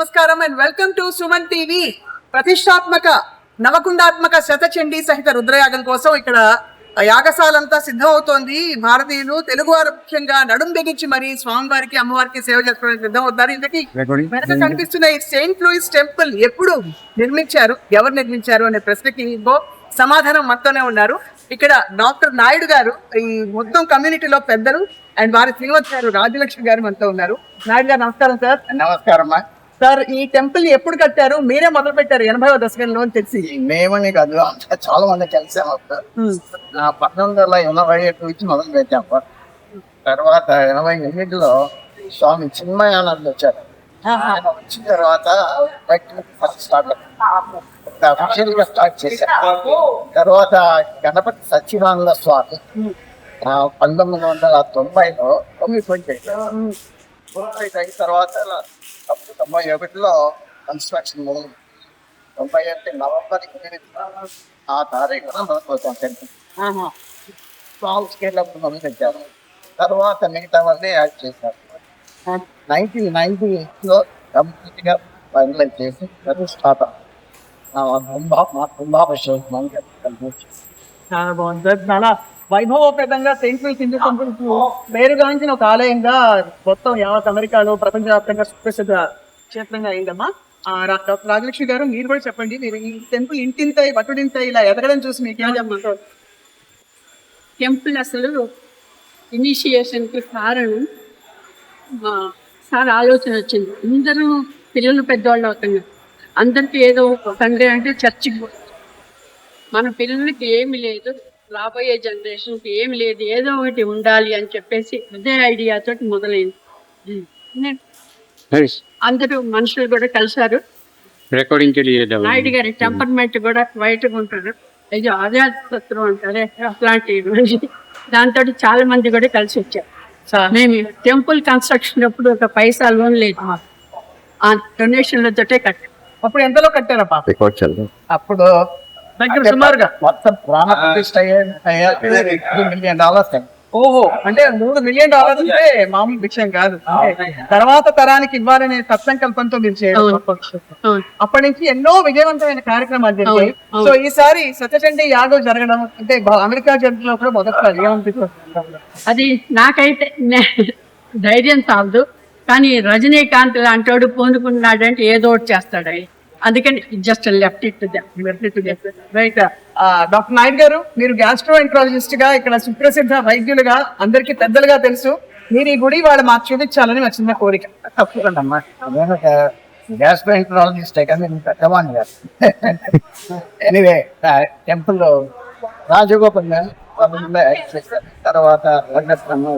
నమస్కారం and welcome to Suman TV. ప్రతిష్టాత్మక నవకుండాత్మక శతచండీ సహిత రుద్రయాగం కోసం ఇక్కడ యాగశాలంతా సిద్ధమవుతోంది. భారతీయులు తెలుగువారు ముఖ్యంగా నడుం బిగించి మరి స్వామివారికి అమ్మవారికి సేవ చేసుకోవడానికి సిద్ధం అవుతారు. ఇంతకీ వెనక కనిపిస్తున్న ఈ సెయింట్ లూయిస్ టెంపుల్ ఎప్పుడు నిర్మించారు, ఎవరు నిర్మించారు అనే ప్రశ్నకి సమాధానం మనతోనే ఉన్నారు. ఇక్కడ డాక్టర్ నాయుడు గారు ఈ మొత్తం కమ్యూనిటీలో పెద్దలు అండ్ వారి శ్రీమతి గారు రాజ్యలక్ష్మి గారు మనతో ఉన్నారు. నాయుడు గారు నమస్కారం సార్. నమస్కారం సార్, ఈ టెంపుల్ ఎప్పుడు కట్టారు? మీరే మొదలు పెట్టారు 80వ దశకంలో అని తెలిసి. మేమని కాదు, చాలా మంది కలిసాము. 1987 నుంచి మొదలు పెట్టాము. తర్వాత 88లో స్వామి చిన్మయానంద్ వచ్చారు. ఆయన వచ్చిన తర్వాత అఫీషియల్ గా స్టార్ట్ చేశారు. తర్వాత గణపతి సచ్చిదానంద స్వామి 1990లో అయిన తర్వాత 91లో కన్స్ట్రక్షన్ మొదలు. 91 నవంబర్ 8 ఆ తారీఖున మనకు స్మాల్ స్కేల్ మొదలు పెట్టారు. తర్వాత మిగతా వాళ్ళే యాడ్ చేశారు. 1998లో కంప్లీట్ గా ఫైనలైజ్ చేసి ప్రతిష్టాపన కుంభాభిషేకం. చాలా బాగుంది సార్. చాలా వైభవపేతంగా సెయింట్ లూయిస్ హిందూ టెంపుల్ పేరుగాంచిన ఒక ఆలయంగా మొత్తం యావత్ అమెరికాలో ప్రపంచవ్యాప్తంగా సుప్రసిద్ధ క్షేత్రంగా అయిందమ్మా. డాక్టర్ రాజలక్ష్మి గారు, మీరు కూడా చెప్పండి, మీరు ఈ టెంపుల్ ఇంటింతాయి బట్టుడింతాయి ఇలా ఎదగడం చూసి మీకు ఏం చెప్పమంటారు? టెంపుల్ అసలు ఇనిషియేషన్కి కారణం సార్ ఆలోచన వచ్చింది. అందరూ పిల్లలు పెద్దవాళ్ళు అవుతున్నారు. అందరికీ ఏదో తండ్రి అంటే చర్చికి పోతుంది. మన పిల్లలకి ఏమి లేదు, రాబోయే జనరేషన్కి ఏమి లేదు, ఏదో ఒకటి ఉండాలి అని చెప్పేసి అదే ఐడియాతో మొదలైంది. అందరూ మనుషులు కూడా కలిసారు. నాయుడు గారి టెంపర్మెంట్ కూడా వైట్గా ఉంటారు, అయ్యో ఆధ్యాత్మికత్వం అంటారే అట్లాంటి దాంతో చాలా మంది కూడా కలిసి వచ్చారు. మేము టెంపుల్ కన్స్ట్రక్షన్ అప్పుడు ఒక పైసా లోన్ లేదు, ఆ డొనేషన్లతోటే కట్టాం. అప్పుడు ఎంతలో కట్టారా పాప? అప్పుడు దగ్గర సుమారుగా మొత్తం ప్రాణ ప్రతిష్ట $3 మిలియన్. ఓహో, అంటే $3 మిలియన్ అంటే మామూలు విషయం కాదు. తర్వాత తరానికి ఇవ్వాలనే సత్సంకల్పంతో మీరు చేయడం. అప్పటి నుంచి ఎన్నో విజయవంతమైన కార్యక్రమాలు జరిగాయి. సో ఈసారి సత్యచండీ యాగం జరగడం అంటే అమెరికా జరుగుతున్న కూడా మొదటిసారి ఏమనిపిస్తుంది? అది నాకైతే ధైర్యం చాలదు, కానీ రజనీకాంత్ లాంటి పూనుకున్నాడంటే ఏదో ఒకటి చేస్తాడు. అందుకని just left it right. Doctor Naidu గారు, మీరు గ్యాస్ట్రోఎంట్రాలజిస్ట్ గా ఇక్కడ సుప్రసిద్ధ వైద్యులుగా అందరికీ పెద్దలుగా తెలుసు. మీరు ఈ గుడి వాళ్ళు మాకు చూపించాలని మా చిన్న కోరిక. తప్పకుండా అమ్మా, గ్యాస్ట్రోఎంట్రాలజిస్ట్ కానీ పెద్దవాణి గారు. ఎనీవే, టెంపుల్ రాజగోపాల్ తర్వాత తర్వాత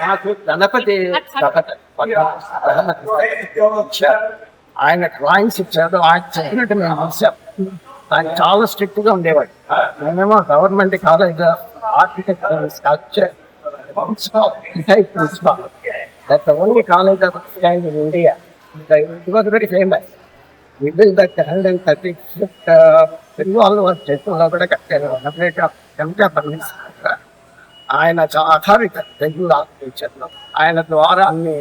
నాకు గణపతి ఆయన డ్రాయింగ్స్ ఇచ్చాడు. ఆయన చెప్పినట్టు మేము చూసాం. ఆయన చాలా స్ట్రిక్ట్ గా ఉండేవాడు. మేమేమో government college architecture structure that only college of in India. It was very famous. We built that 135th వాళ్ళు చేతుల్లో కూడా కట్టారు. ఆయన అథారిటీ తెలుగు ఆర్కిటెక్చర్లో ఆయన ద్వారా అన్ని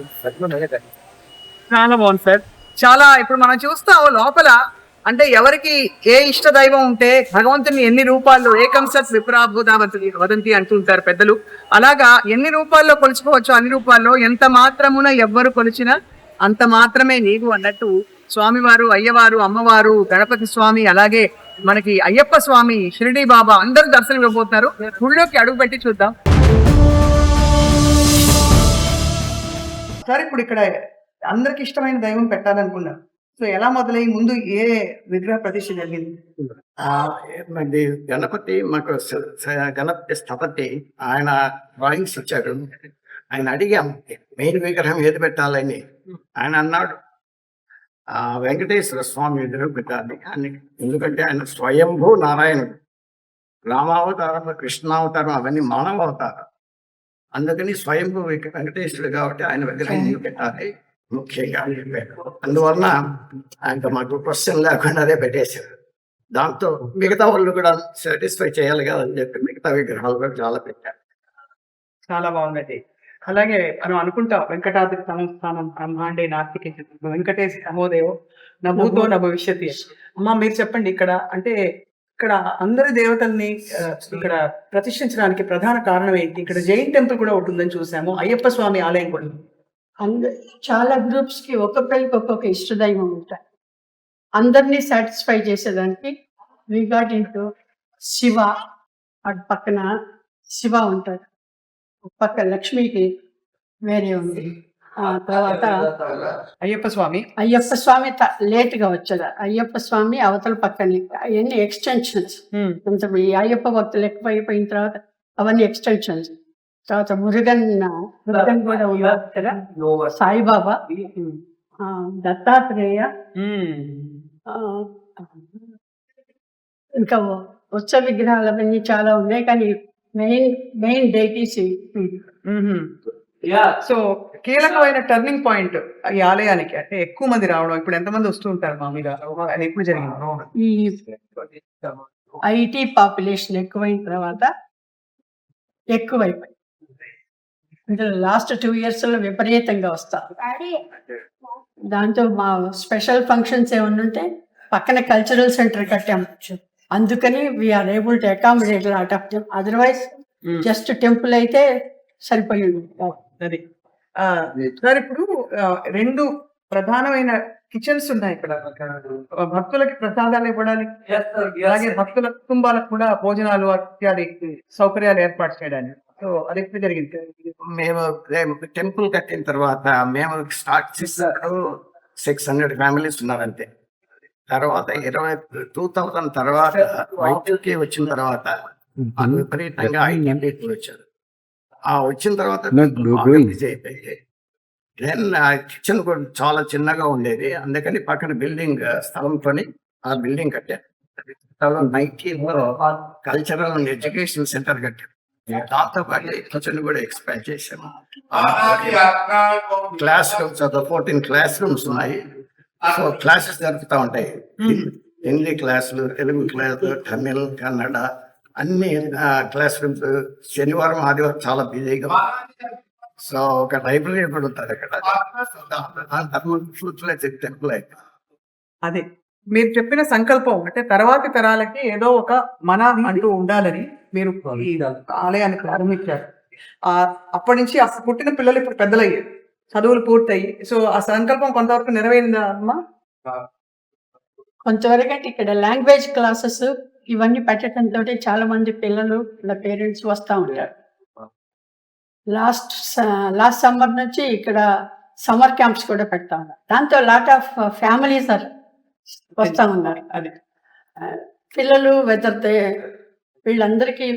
చాలా బాగుంది సార్. చాలా ఇప్పుడు మనం చూస్తాం లోపల, అంటే ఎవరికి ఏ ఇష్ట దైవం ఉంటే భగవంతుని ఎన్ని రూపాల్లో ఏకం సత్ విప్రాభూతావతి వదంతి అంటుంటారు పెద్దలు. అలాగా ఎన్ని రూపాల్లో కొలుచుకోవచ్చు, అన్ని రూపాల్లో ఎంత మాత్రమున ఎవ్వరు కొలిచినా అంత మాత్రమే నీవు అన్నట్టు స్వామివారు, అయ్యవారు, అమ్మవారు, గణపతి స్వామి, అలాగే మనకి అయ్యప్ప స్వామి, షిరిడి బాబా అందరూ దర్శనం ఇవ్వబోతున్నారు. గుళ్ళోకి అడుగు పెట్టి చూద్దాం సార్. ఇప్పుడు ఇక్కడ అందరికి ఇష్టమైన దైవం పెట్టాలనుకున్నారు. సో ఎలా మొదలై ముందు ఏ విగ్రహ ప్రతిష్ఠ జరిగింది? గణపతి మాకు గణపతి స్థపతి ఆయన డ్రాయింగ్స్ ఇచ్చారు. ఆయన అడిగాం మెయిన్ విగ్రహం ఏది పెట్టాలని. ఆయన అన్నాడు వెంకటేశ్వర స్వామి ఎదురు పెట్టాలి అని. ఎందుకంటే ఆయన స్వయంభూ నారాయణుడు, రామావతారం, కృష్ణావతారం అవన్నీ మానవ అవతారం. అందుకని స్వయంభూ వెంకటేశ్వరుడు కాబట్టి ఆయన విగ్రహం పెట్టాలి ముఖ్యంగా చెప్పారు. అందువలన ఆయన మాకు క్వశ్చన్ లేకుండా అదే పెట్టేశారు. దాంతో మిగతా వాళ్ళు కూడా సాటిస్ఫై చేయాలి కదా అని చెప్పి మిగతా విగ్రహాలు కూడా చాలా పెట్టారు. చాలా బాగుందండి. అలాగే మనం అనుకుంటాం వెంకటాద్రి సంస్థానం బ్రహ్మాండే నాస్తికే వెంకటేశ్ నమోదేవో నభూతో నా భవిష్యత్తు. అమ్మా మీరు చెప్పండి, ఇక్కడ అందరి దేవతల్ని ఇక్కడ ప్రతిష్ఠించడానికి ప్రధాన కారణం ఏంటి? ఇక్కడ జైన్ టెంపుల్ కూడా ఉంటుందని చూసాము, అయ్యప్ప స్వామి ఆలయం కూడా ఉంది. చాలా గ్రూప్స్ కి ఒక్కొక్కరికి ఒక్కొక్క ఇష్టదైవం ఉంటారు. అందరినీ సాటిస్ఫై చేసేదానికి వి గాట్ ఇంటూ శివ. అటు పక్కన శివ ఉంటాడు, ఒక పక్క లక్ష్మికి వేరే ఉంది. ఆ తర్వాత అయ్యప్ప స్వామి లేట్గా వచ్చాడు. అయ్యప్ప స్వామి అవతల పక్కనే అవన్నీ ఎక్స్టెన్షన్స్. కొంచెం ఈ అయ్యప్ప భక్తులు ఎక్కువైపోయిన తర్వాత అవన్నీ ఎక్స్టెన్షన్స్. తర్వాత మురుగన్ కూడా ఉన్నారు ఇక్కడ, సాయిబాబా, దత్తాత్రేయ, ఇంకా ఉత్సవ విగ్రహాలు అవన్నీ చాలా ఉన్నాయి. కానీ మెయిన్ డైటీస్. సో కీలకమైన టర్నింగ్ పాయింట్ ఈ ఆలయానికి, అంటే ఎక్కువ మంది రావడం. ఇప్పుడు ఎంతమంది వస్తూ ఉంటారు మామూలుగా? అది ఎప్పుడు జరిగింది? ఈ ఐటీ పాపులేషన్ ఎక్కువైన తర్వాత ఎక్కువైపోయి ఇందులో లాస్ట్ 2 years లో విపరీతంగా వస్తారు. దాంతో మా స్పెషల్ ఫంక్షన్స్ ఏమన్నా ఉంటే పక్కన కల్చరల్ సెంటర్ కట్టాము. అందుకని we're able to accommodate lot of them. Otherwise just temple అయితే సరిపోయింది. అది సార్, ఇప్పుడు 2 ప్రధానమైన కిచెన్స్ ఉన్నాయి ఇక్కడ, భక్తులకి ప్రసాదాలు ఇవ్వడానికి, అలాగే భక్తుల కుటుంబాలకు కూడా భోజనాలు ఇత్యాది సౌకర్యాలు ఏర్పాటు చేయడానికి. సో అది ఎప్పుడు జరిగింది? మేము టెంపుల్ కట్టిన తర్వాత మేము స్టార్ట్ చేసారు 600 ఫ్యామిలీస్ ఉన్నారంతే. తర్వాత 2000 తర్వాత వైద్యుకి వచ్చిన తర్వాత విపరీతంగా 500 వచ్చారు. ఆ వచ్చిన తర్వాత దెన్ కిచెన్ కూడా చాలా చిన్నగా ఉండేది. అందుకని పక్కన బిల్డింగ్ స్థలంతో ఆ బిల్డింగ్ కట్టారు. 2019లో కల్చరల్ అండ్ ఎడ్యుకేషన్ సెంటర్ కట్టారు. దాంతో పాటు కిచెన్ కూడా ఎక్స్పాండ్ చేశాము. క్లాస్ రూమ్స్ 14 క్లాస్ రూమ్స్ ఉన్నాయి. సో క్లాసెస్ జరుగుతూ ఉంటాయి. హిందీ క్లాసులు, తెలుగు క్లాసులు, తమిళ్, కన్నడ అన్ని క్లాస్ రూమ్స్. శనివారం ఆదివారం చాలా బిజీగా. సో ఒక లైబ్రరీ కూడా ఉంటుంది అక్కడ. టెంపుల్ అయితే అదే మీరు చెప్పిన సంకల్పం, అంటే తర్వాతి తరాలకి ఏదో ఒక మన అంటూ ఉండాలని మీరు ఈ ఆలయాన్ని ప్రారంభించారు. అప్పటి నుంచి అప్పుడు పుట్టిన పిల్లలు ఇప్పుడు పెద్దలయ్యారు, చదువులు పూర్తయి. సో ఆ సంకల్పం కొంతవరకు నెరవేరిందా అమ్మా? కొంతవరకు అంటే ఇక్కడ లాంగ్వేజ్ క్లాసెస్ ఇవన్నీ పెట్టడంతో చాలా మంది పిల్లలు పేరెంట్స్ వస్తూ ఉంటారు. లాస్ట్ సమ్మర్ నుంచి ఇక్కడ సమ్మర్ క్యాంప్స్ కూడా పెడతా ఉన్నారు. దాంతో లాట్ ఆఫ్ ఫ్యామిలీస్ వస్తూ ఉన్నారు. అది పిల్లలు వెదర్తే వీళ్ళందరికీ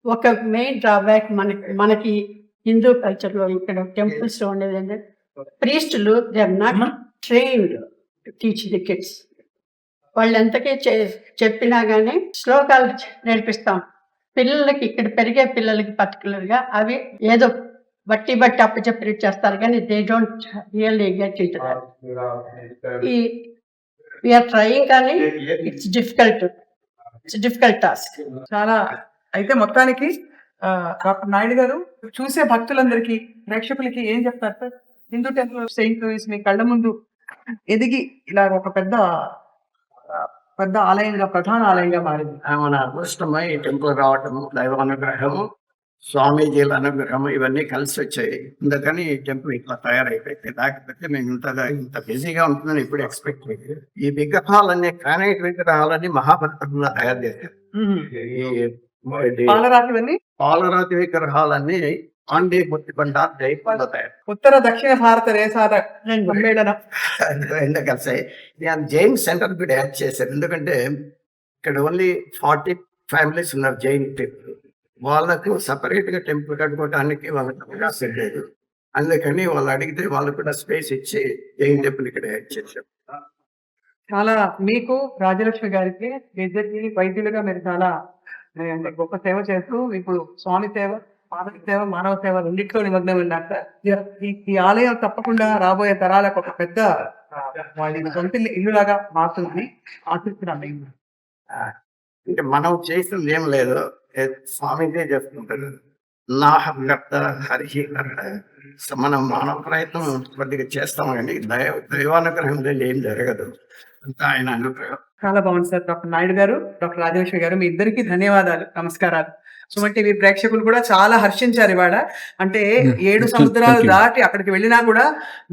ఒక మెయిన్ డ్రాబ్యాక్ మనకి హిందూ కల్చర్లో ఇక్కడ టెంపుల్స్ లో ఉండేది అంటే ప్రీస్టులు they are not trained to teach the kids. వాళ్ళు ఎంతకీ చెప్పినా కానీ శ్లోకాలు నేర్పిస్తాం పిల్లలకి. ఇక్కడ పెరిగే పిల్లలకి పర్టికులర్గా అవి ఏదో బట్టి అప్పచెప్పి చేస్తారు, కానీ they don't really get it. We're trying, కానీ ఇట్స్ డిఫికల్ట్ టాస్క్ చాలా. అయితే మొత్తానికి డాక్టర్ నాయుడు గారు చూసే భక్తులందరికీ, ప్రేక్షకులకి ఏం చెప్తారు sir? Hindu Temple of Saint Louis మీ కళ్ళ ముందు ఎదిగి ఇలా ఒక పెద్ద ఆలయంగా, ప్రధాన ఆలయంగా మారింది. మన అదృష్టమై ఈ టెంపుల్ రావటము, దైవానుగ్రహము, స్వామీజీల అనుగ్రహము ఇవన్నీ కలిసి వచ్చాయి. అందుకని ఈ టెంపుల్ ఇట్లా తయారైపోయింది. లేకపోతే మేము ఇంత బిజీగా ఉంటుందని ఇప్పుడు ఎక్స్పెక్ట్ చేయలేదు. ఈ విగ్రహాలన్నీ, గ్రానైట్ విగ్రహాలన్నీ మహాభద్రంగా తయారు చేశారు. పాలరాతి విగ్రహాలన్నీ ఆండే ముత్తిబండ జైపడతాయి. ఉత్తర దక్షిణ భారత దేశాల సమ్మేళనం రెండు కలిసాయి. జైన్ సెంటర్ కూడా యాడ్ చేశారు. ఎందుకంటే ఇక్కడ ఓన్లీ 40 ఫ్యామిలీస్ ఉన్నారు జైన్ టెంపుల్. వాళ్ళకు సపరేట్ గా టెంపుల్ కట్టుకోవడానికి వాళ్ళకి అవకాశం లేదు. అందుకని వాళ్ళు అడిగితే వాళ్ళు కూడా స్పేస్ ఇచ్చి జైన్ టెంపుల్ ఇక్కడ యాడ్ చేశారు. చాలా మీకు రాజలక్ష్మి గారికి ఇద్దరికి వైద్యులుగా మీరు చాలా గొప్ప సేవ చేస్తూ ఇప్పుడు స్వామి సేవ, మానవ సేవ, మానవ సేవ రెండింటిలో నిమగ్నం డాక్టర్. ఈ ఆలయం తప్పకుండా రాబోయే తరాలకు ఒక పెద్ద వాళ్ళ సొంత ఇల్లులాగా మారుతుంది ఆశిస్తున్నాను. అంటే మనం చేసింది ఏం లేదు, స్వామిజీ చేస్తుంటారు. నాహకర్త హరి కర్త. సో మనం మానవ ప్రయత్నం కొద్దిగా చేస్తాం కానీ దైవానుగ్రహం లేని ఏం జరగదు, అంతా ఆయన అనుగ్రహం. చాలా బాగుంది సార్. డాక్టర్ నాయుడు గారు, డాక్టర్ రాజేశ్వరి గారు, మీ ఇద్దరికి ధన్యవాదాలు, నమస్కారాలు. సుమన్ టీవీ ప్రేక్షకులు కూడా చాలా హర్షించారు ఇవాళ. అంటే 7 సముద్రాలు దాటి అక్కడికి వెళ్ళినా కూడా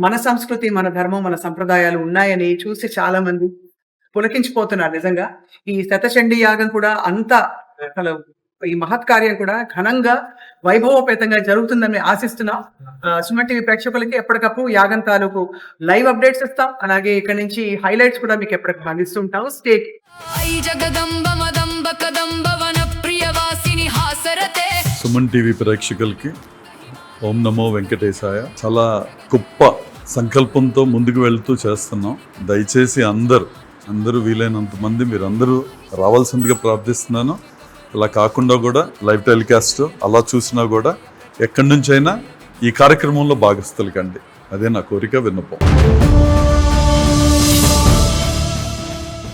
మన సంస్కృతి, మన ధర్మం, మన సంప్రదాయాలు ఉన్నాయని చూసి చాలా మంది పులకించిపోతున్నారు. నిజంగా ఈ శతచండీ యాగం కూడా అంత అసలు ఈ మహత్ కార్యం కూడా ఘనంగా వైభవోపేతంగా జరుగుతుందని ఆశిస్తున్నాం. సుమన్ టీవీ ప్రేక్షకులకి ఎప్పటికప్పుడు యాగం తాలూకు లైవ్ అప్డేట్స్ ఇస్తాం. అలాగే ఇక్కడ నుంచి హైలైట్స్ కూడా మీకు ఎప్పటికప్పుడు అందిస్తుంటాం. స్టేట్ సుమన్ టీవీ ప్రేక్షకులకి ఓం నమో వెంకటేశాయ. చాలా గొప్ప సంకల్పంతో ముందుకు వెళ్తూ చేస్తున్నాం. దయచేసి అందరూ వీలైనంత మంది మీరందరూ రావాల్సిందిగా ప్రార్థిస్తున్నాను. అలా కాకుండా కూడా లైవ్ టెలికాస్ట్ అలా చూసినా కూడా ఎక్కడి నుంచైనా ఈ కార్యక్రమంలో భాగస్థులు కండి, అదే నా కోరిక, విన్నపం.